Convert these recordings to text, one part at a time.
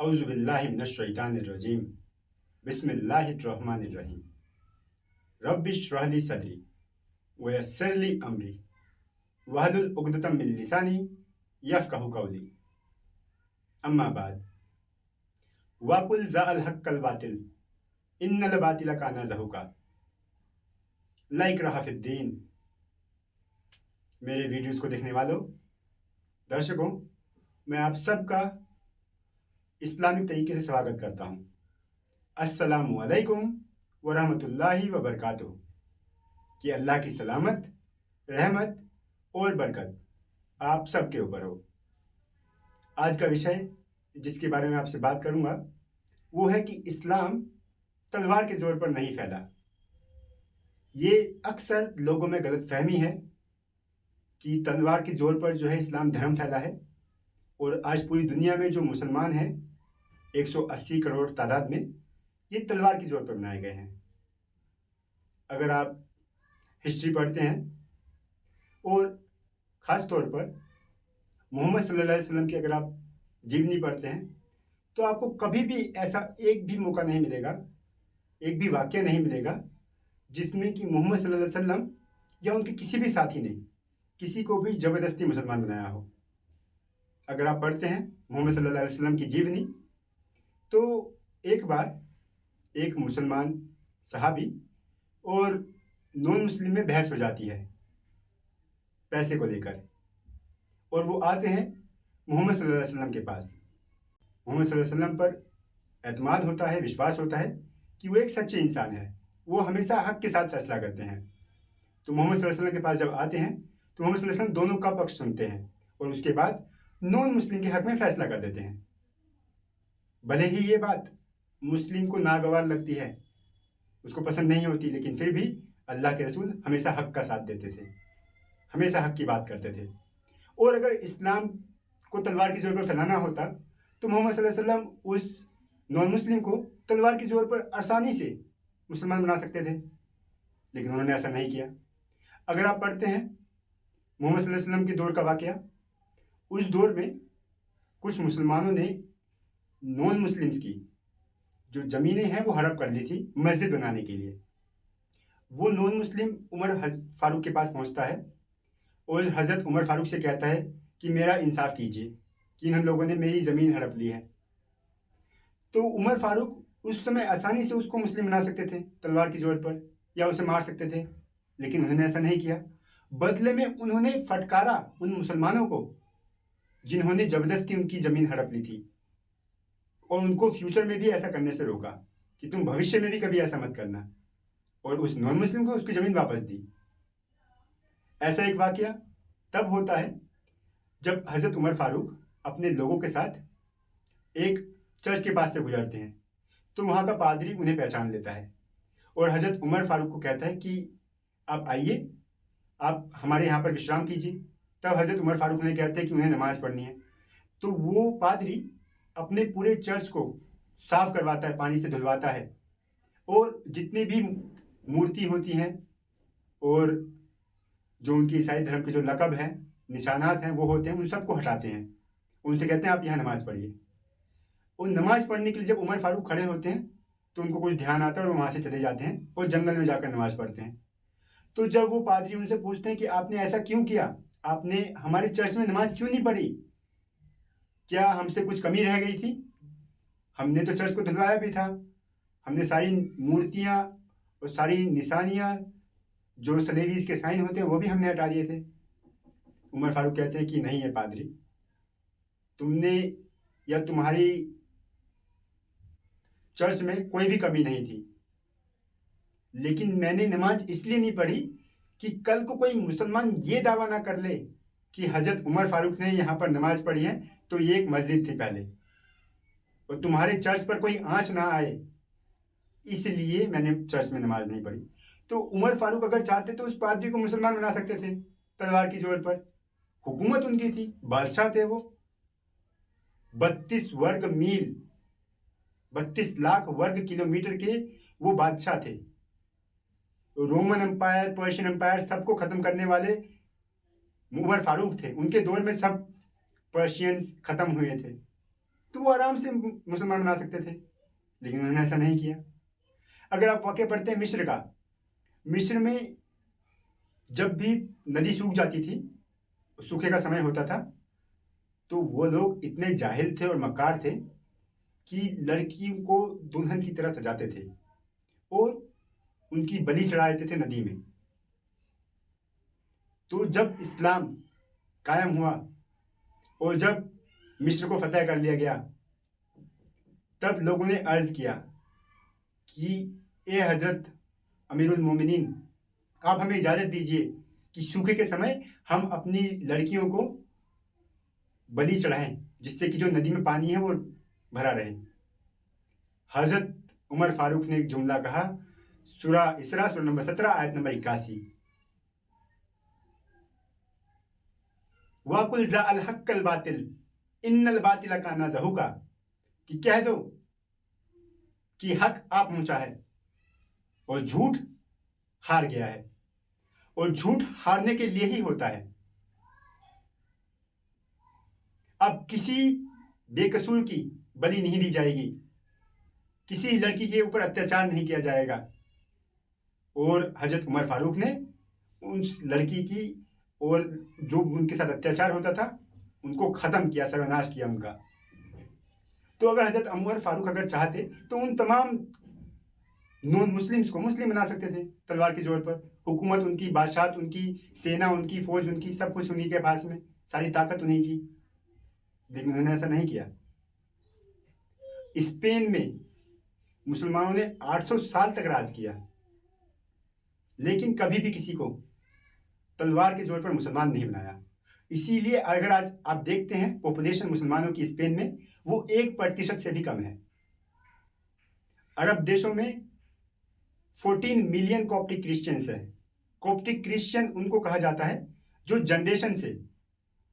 औज़ुबिल्लाहि मिनश्शैतानिर्रजीम बिस्मिल्लाहिर्रहमानिर्रहीम रब्बिश्रह ली सदरी वयस्सिर ली अमरी वहलुल उक़दतम मिन लिसानी यफ़क़हू क़ौली अम्मा बाद वक़ुल ज़अल हक़्क़ल बातिल इन्नल बातिल काना ज़हूक़ा ला इक्राहा फ़िद्दीन। मेरे वीडियोज़ को देखने वालों, दर्शकों, मैं आप सबका इस्लामिक तरीके से स्वागत करता हूँ। अस्सलामु अलैकुम व रहमतुल्लाहि व बरकातुहू। कि अल्लाह की सलामत, रहमत और बरकत आप सबके ऊपर हो। आज का विषय जिसके बारे में आपसे बात करूँगा वो है कि इस्लाम तलवार के जोर पर नहीं फैला। ये अक्सर लोगों में गलतफहमी है कि तलवार के जोर पर जो है इस्लाम धर्म फैला है, और आज पूरी दुनिया में जो मुसलमान हैं 180 करोड़ तादाद में, ये तलवार के जोर पर बनाए गए हैं। अगर आप हिस्ट्री पढ़ते हैं और ख़ास तौर पर मोहम्मद सल्लल्लाहु अलैहि वसल्लम की अगर आप जीवनी पढ़ते हैं, तो आपको कभी भी ऐसा एक भी मौका नहीं मिलेगा, एक भी वाक़या नहीं मिलेगा जिसमें कि मोहम्मद सल्लल्लाहु अलैहि वसल्लम या उनके किसी भी साथी ने किसी को भी ज़बरदस्ती मुसलमान बनाया हो। अगर आप पढ़ते हैं मोहम्मद सल्लल्लाहु अलैहि वसल्लम की जीवनी, तो एक बार एक मुसलमान सहाबी और नॉन मुस्लिम में बहस हो जाती है पैसे को लेकर, और वो आते हैं मोहम्मद सल्लल्लाहु अलैहि वसल्लम के पास। मोहम्मद सल्लल्लाहु अलैहि वसल्लम पर एतमाद होता है, विश्वास होता है कि वो एक सच्चे इंसान है, वो हमेशा हक़ के साथ फैसला करते हैं। तो मोहम्मद सल्लल्लाहु अलैहि वसल्लम के पास जब आते हैं तो मोहम्मद सल्लल्लाहु अलैहि वसल्लम दोनों का पक्ष सुनते हैं और उसके बाद नॉन मुस्लिम के हक़ में फैसला कर देते हैं। भले ही ये बात मुस्लिम को नागवार लगती है, उसको पसंद नहीं होती, लेकिन फिर भी अल्लाह के रसूल हमेशा हक़ का साथ देते थे, हमेशा हक़ की बात करते थे। और अगर इस्लाम को तलवार की जोर पर फैलाना होता तो मोहम्मद सल्लल्लाहु अलैहि वसल्लम उस नॉन मुस्लिम को तलवार की जोर पर आसानी से मुसलमान बना सकते थे, लेकिन उन्होंने ऐसा नहीं किया। अगर आप पढ़ते हैं मोहम्मद सल्लल्लाहु अलैहि वसल्लम के दौर का वाक़या, उस दौर में कुछ मुसलमानों ने नॉन मुस्लिम्स की जो ज़मीनें हैं वो हड़प कर ली थी मस्जिद बनाने के लिए। वो नॉन मुस्लिम उमर फारूक के पास पहुंचता है और हज़रत उमर फारूक से कहता है कि मेरा इंसाफ कीजिए कि इन लोगों ने मेरी ज़मीन हड़प ली है। तो उमर फारूक उस समय आसानी से उसको मुस्लिम बना सकते थे तलवार की जोर पर, या उसे मार सकते थे, लेकिन उन्होंने ऐसा नहीं किया। बदले में उन्होंने फटकारा उन मुसलमानों को जिन्होंने ज़बरदस्ती उनकी ज़मीन हड़प ली थी, और उनको फ्यूचर में भी ऐसा करने से रोका कि तुम भविष्य में भी कभी ऐसा मत करना, और उस नॉन मुस्लिम को उसकी ज़मीन वापस दी। ऐसा एक वाक़या तब होता है जब हज़रत उमर फारूक अपने लोगों के साथ एक चर्च के पास से गुजरते हैं, तो वहाँ का पादरी उन्हें पहचान लेता है और हज़रत उमर फारूक को कहता है कि आप आइए, आप हमारे यहाँ पर विश्राम कीजिए। तब हज़रत उमर फारूक उन्हें कहते हैं कि उन्हें नमाज़ पढ़नी है। तो वो पादरी अपने पूरे चर्च को साफ़ करवाता है, पानी से धुलवाता है, और जितनी भी मूर्ति होती हैं और जो उनकी ईसाई धर्म के जो लक़ब हैं, निशानात हैं, वो होते हैं, उन सबको हटाते हैं। उनसे कहते हैं आप यहाँ नमाज़ पढ़िए। और नमाज़ पढ़ने के लिए जब उमर फारूक खड़े होते हैं तो उनको कुछ ध्यान आता है और वो वहाँ से चले जाते हैं और जंगल में जाकर नमाज़ पढ़ते हैं। तो जब वो पादरी उनसे पूछते हैं कि आपने ऐसा क्यों किया, आपने हमारे चर्च में नमाज क्यों नहीं पढ़ी, क्या हमसे कुछ कमी रह गई थी? हमने तो चर्च को धुलवाया भी था, हमने सारी मूर्तियाँ और सारी निशानियाँ जो सलेबीज़ के साइन होते हैं वो भी हमने हटा दिए थे। उमर फारूक कहते हैं कि नहीं है पादरी, तुमने या तुम्हारी चर्च में कोई भी कमी नहीं थी, लेकिन मैंने नमाज इसलिए नहीं पढ़ी कि कल को कोई मुसलमान ये दावा ना कर ले कि हज़रत उमर फारूक ने यहाँ पर नमाज पढ़ी है, तो ये एक मस्जिद थी पहले, और तुम्हारे चर्च पर कोई आँच ना आए, इसलिए मैंने चर्च में नमाज नहीं पढ़ी। तो उमर फारूक अगर चाहते तो उस पादरी को मुसलमान बना सकते थे तलवार की जोर पर। हुकूमत उनकी थी, बादशाह थे वो। 32 वर्ग मील, 32 लाख वर्ग किलोमीटर के वो बादशाह थे। रोमन एम्पायर, पर्शियन एम्पायर, सबको ख़त्म करने वाले उमर फारूक थे। उनके दौर में सब पर्शियंस ख़त्म हुए थे। तो वो आराम से मुसलमान बना सकते थे, लेकिन उन्होंने ऐसा नहीं किया। अगर आप वाक़या पढ़ते हैं मिस्र का, मिस्र में जब भी नदी सूख जाती थी, सूखे का समय होता था, तो वो लोग इतने जाहिल थे और मक्कार थे कि लड़कियों को दुल्हन की तरह सजाते थे और उनकी बलि चढ़ा देते थे नदी में। तो जब इस्लाम कायम हुआ और जब मिस्र को फतह कर लिया गया, तब लोगों ने अर्ज़ किया कि ए हज़रत अमीरुल मोमिनीन, आप हमें इजाज़त दीजिए कि सूखे के समय हम अपनी लड़कियों को बलि चढ़ाएं, जिससे कि जो नदी में पानी है वो भरा रहे। हज़रत उमर फारूक ने एक जुमला कहा, सूरा इसरा सूरा नंबर 17 आयत नंबर 81, वाकुल जाअल हक्कल बातिल इन्नल बातिला काना ज़हूका, कि कह दो कि हक आप पहुंचा है और झूठ हार गया है, और झूठ हारने के लिए ही होता है। अब किसी बेकसूर की बलि नहीं दी जाएगी, किसी लड़की के ऊपर अत्याचार नहीं किया जाएगा। और हजरत उमर फारूक ने उस लड़की की और जो उनके साथ अत्याचार होता था उनको ख़त्म किया, सर्वनाश किया उनका। तो अगर हजरत उमर फारूक अगर चाहते तो उन तमाम नॉन मुस्लिम्स को मुस्लिम बना सकते थे तलवार के जोर पर। हुकूमत उनकी, बादशाहत उनकी, सेना उनकी, फौज उनकी, सब कुछ उन्हीं के पास में, सारी ताकत उन्हीं की, लेकिन उन्होंने ऐसा नहीं किया। स्पेन में मुसलमानों ने 800 साल तक राज किया, लेकिन कभी भी किसी को तलवार के जोर पर मुसलमान नहीं बनाया। इसीलिए अगर आज आप देखते हैं पॉपुलेशन मुसलमानों की स्पेन में, वो 1% से भी कम है। अरब देशों में 14 मिलियन कॉप्टिक क्रिश्चियंस है। कॉप्टिक क्रिश्चियन उनको कहा जाता है जो जनरेशन से,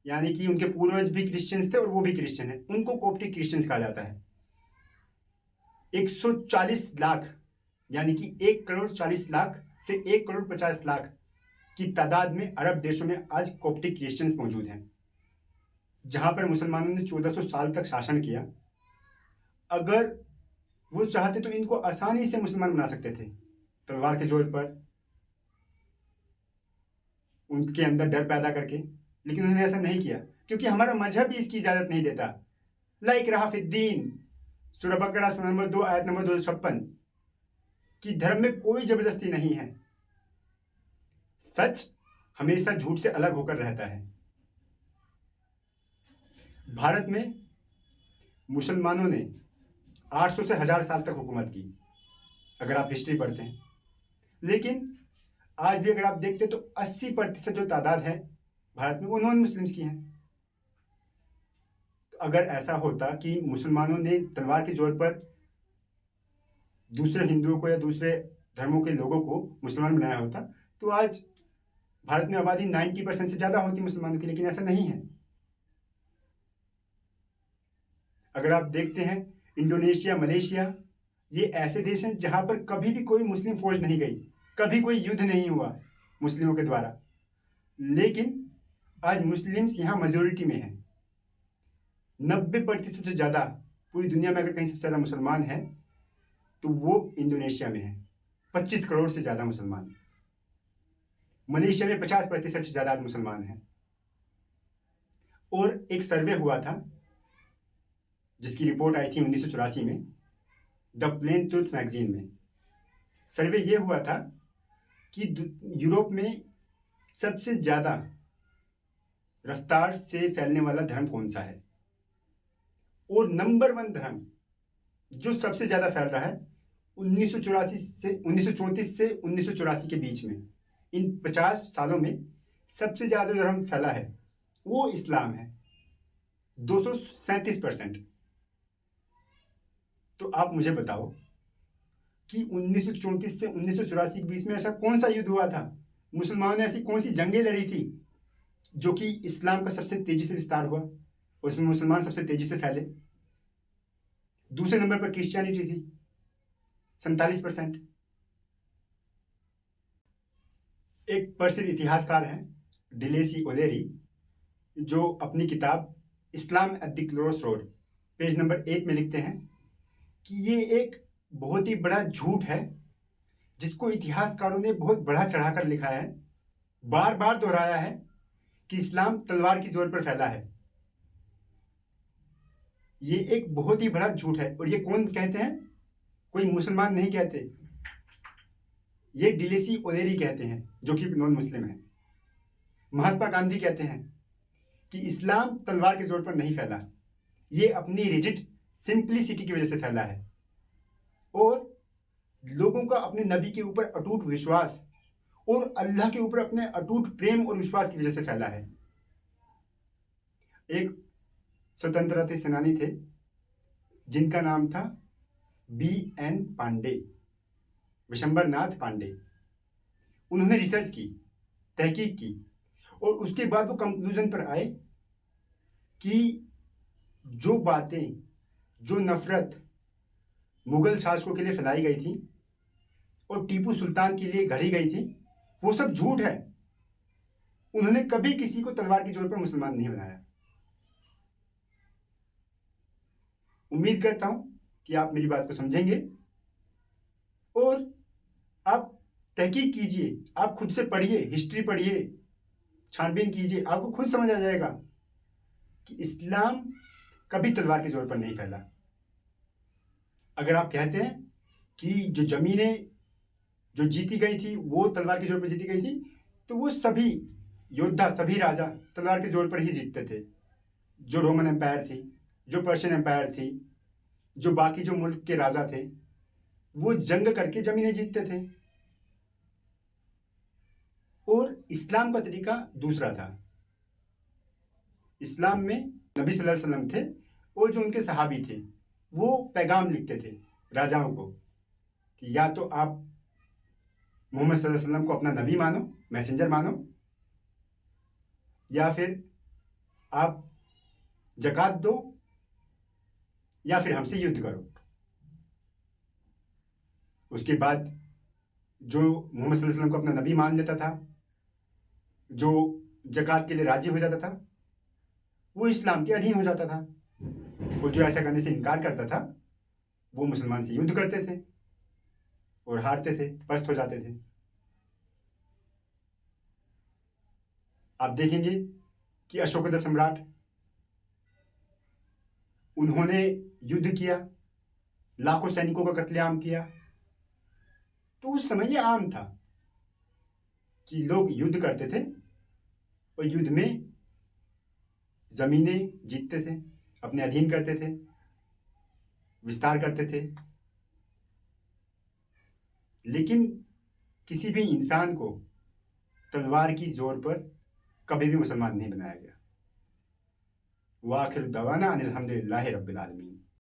यानी कि उनके पूर्वज भी क्रिश्चियंस थे और वो भी क्रिश्चियन है, उनको कॉप्टिक क्रिश्चियंस कहा जाता है। 140 लाख, यानी कि 1 करोड़ 40 लाख से 1 करोड़ 50 लाख की तादाद में अरब देशों में आज कॉप्टिक क्रिश्चियंस मौजूद हैं, जहां पर मुसलमानों ने 1400 साल तक शासन किया। अगर वो चाहते तो इनको आसानी से मुसलमान बना सकते थे तलवार के जोर पर, उनके अंदर डर पैदा करके, लेकिन उन्होंने ऐसा नहीं किया, क्योंकि हमारा मजहब भी इसकी इजाज़त नहीं देता। ला इकराह फिद्दीन, सूरह बकरा सूरह नंबर 2 आयत नंबर 256, कि धर्म में कोई ज़बरदस्ती नहीं है। सच हमेशा झूठ से अलग होकर रहता है। भारत में मुसलमानों ने 800 से 1000 साल तक हुकूमत की, अगर आप हिस्ट्री पढ़ते हैं, लेकिन आज भी अगर आप देखते तो 80% जो तादाद है भारत में वो नॉन मुस्लिम्स की है। तो अगर ऐसा होता कि मुसलमानों ने तलवार के जोर पर दूसरे हिंदुओं को या दूसरे धर्मों के लोगों को मुसलमान बनाया होता, तो आज भारत में आबादी 90% से ज़्यादा होती मुसलमानों की, लेकिन ऐसा नहीं है। अगर आप देखते हैं इंडोनेशिया, मलेशिया, ये ऐसे देश हैं जहाँ पर कभी भी कोई मुस्लिम फौज नहीं गई, कभी कोई युद्ध नहीं हुआ मुस्लिमों के द्वारा, लेकिन आज मुस्लिम्स यहाँ मेजोरिटी में हैं। 90% से ज़्यादा पूरी दुनिया में अगर कहीं सबसे ज़्यादा मुसलमान हैं तो वो इंडोनेशिया में है, 25 करोड़ से ज़्यादा मुसलमान। मलेशिया में 50% से ज़्यादा मुसलमान हैं। और एक सर्वे हुआ था जिसकी रिपोर्ट आई थी 1984 में, द प्लेन ट्रूथ मैगजीन में। सर्वे ये हुआ था कि यूरोप में सबसे ज़्यादा रफ्तार से फैलने वाला धर्म कौन सा है, और नंबर 1 धर्म जो सबसे ज़्यादा फैल रहा है 1934 से 1984 के बीच में, इन 50 सालों में सबसे ज़्यादा धर्म फैला है वो इस्लाम है, 237%। तो आप मुझे बताओ कि 1934 से 1984 के बीच में ऐसा कौन सा युद्ध हुआ था, मुसलमानों ने ऐसी कौन सी जंगें लड़ी थी जो कि इस्लाम का सबसे तेजी से विस्तार हुआ, उसमें मुसलमान सबसे तेजी से फैले। दूसरे नंबर पर क्रिश्चियनिटी थी 47%। एक प्रसिद्ध इतिहासकार हैं डिलेसी ओलेरी, जो अपनी किताब Islam at the cross road page number 1 में लिखते हैं कि ये एक बहुत ही बड़ा झूठ है जिसको इतिहासकारों ने बहुत बढ़ा चढ़ाकर लिखा है, बार बार दोहराया है कि इस्लाम तलवार की जोर पर फैला है। ये एक बहुत ही बड़ा झूठ है और ये कौन कहते हैं? कोई मुसलमान नहीं कहते, ये डिलेसी ओलेरी कहते हैं जो कि नॉन मुस्लिम है। महात्मा गांधी कहते हैं कि इस्लाम तलवार के जोर पर नहीं फैला, ये अपनी रिजिड सिंप्लिसिटी की वजह से फैला है और लोगों का अपने नबी के ऊपर अटूट विश्वास और अल्लाह के ऊपर अपने अटूट प्रेम और विश्वास की वजह से फैला है। एक स्वतंत्रता सेनानी थे जिनका नाम था B.N. पांडे, विशंबर नाथ पांडे। उन्होंने रिसर्च की, तहकीक की और उसके बाद वो कंक्लूजन पर आए कि जो बातें, जो नफरत मुगल शासकों के लिए फैलाई गई थी और टीपू सुल्तान के लिए घड़ी गई थी, वो सब झूठ है। उन्होंने कभी किसी को तलवार की जोर पर मुसलमान नहीं बनाया। उम्मीद करता हूं कि आप मेरी बात को समझेंगे और आप तहकीक कीजिए, आप खुद से पढ़िए, हिस्ट्री पढ़िए, छानबीन कीजिए, आपको खुद समझ आ जाएगा कि इस्लाम कभी तलवार की जोर पर नहीं फैला। अगर आप कहते हैं कि जो जमीनें जो जीती गई थी वो तलवार की जोर पर जीती गई थी, तो वो सभी योद्धा, सभी राजा तलवार के जोर पर ही जीतते थे। जो रोमन एम्पायर थी, जो पर्शियन एम्पायर थी, जो बाकी जो मुल्क के राजा थे, वो जंग करके जमीनें जीतते थे। और इस्लाम का तरीका दूसरा था। इस्लाम में नबी सल्लल्लाहु अलैहि वसल्लम थे और जो उनके सहाबी थे वो पैगाम लिखते थे राजाओं को कि या तो आप मोहम्मद सल्लल्लाहु अलैहि वसल्लम को अपना नबी मानो, मैसेंजर मानो, या फिर आप ज़कात दो, या फिर हमसे युद्ध करो। उसके बाद जो मोहम्मद सल्लल्लाहु अलैहि वसल्लम को अपना नबी मान लेता था, जो ज़कात के लिए राजी हो जाता था, वो इस्लाम के अधीन हो जाता था। और जो ऐसा करने से इनकार करता था वो मुसलमान से युद्ध करते थे और हारते थे, पस्त हो जाते थे। आप देखेंगे कि अशोक सम्राट, उन्होंने युद्ध किया, लाखों सैनिकों का कत्लेआम किया। तो उस समय ये आम था कि लोग युद्ध करते थे और युद्ध में जमीनें जीतते थे, अपने अधीन करते थे, विस्तार करते थे। लेकिन किसी भी इंसान को तलवार की जोर पर कभी भी मुसलमान नहीं बनाया गया। वाखिर दवाना अनिल हम्दुलिल्लाहि रब्बिल आलमीन।